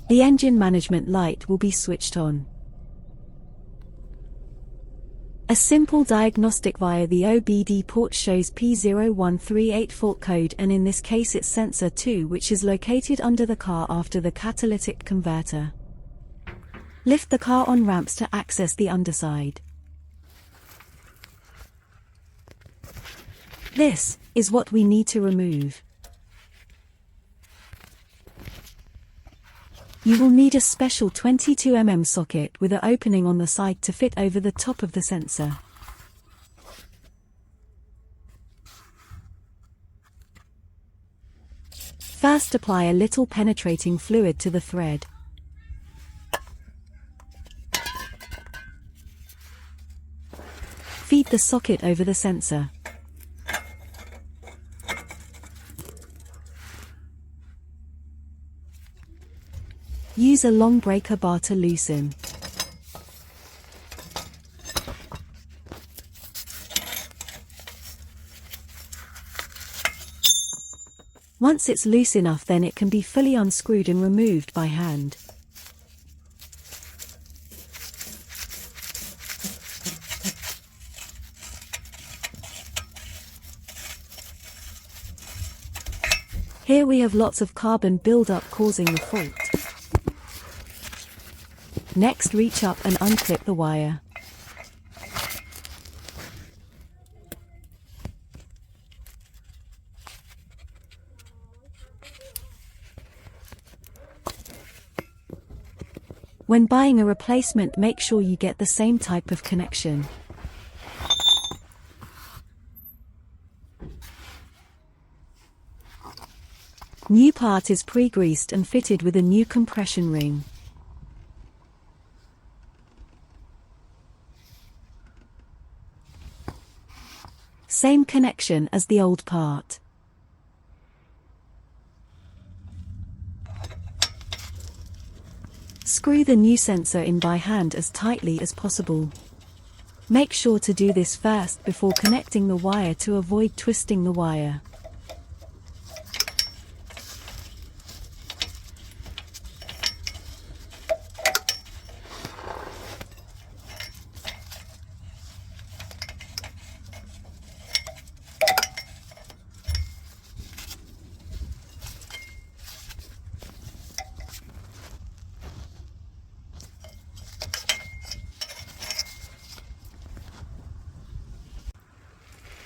The engine management light will be switched on. A simple diagnostic via the OBD port shows P0138 fault code, and in this case it's sensor 2, which is located under the car after the catalytic converter. Lift the car on ramps to access the underside. This is what we need to remove. You will need a special 22 mm socket with an opening on the side to fit over the top of the sensor. First, apply a little penetrating fluid to the thread. Feed the socket over the sensor. Use a long breaker bar to loosen. Once it's loose enough, then it can be fully unscrewed and removed by hand. Here we have lots of carbon build-up causing the fault. Next, reach up and unclip the wire. When buying a replacement, make sure you get the same type of connection. New part is pre-greased and fitted with a new compression ring. Same connection as the old part. Screw the new sensor in by hand as tightly as possible. Make sure to do this first before connecting the wire to avoid twisting the wire.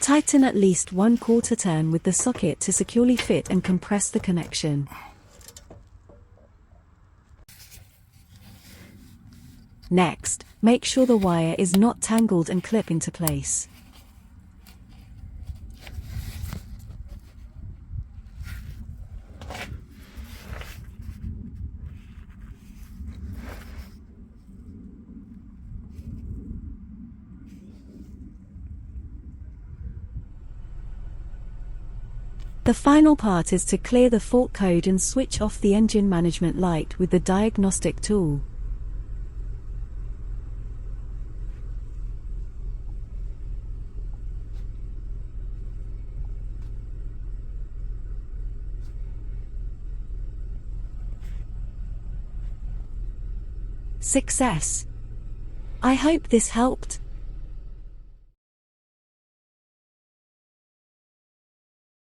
Tighten at least 1/4 turn with the socket to securely fit and compress the connection. Next, make sure the wire is not tangled and clip into place. The final part is to clear the fault code and switch off the engine management light with the diagnostic tool. Success! I hope this helped.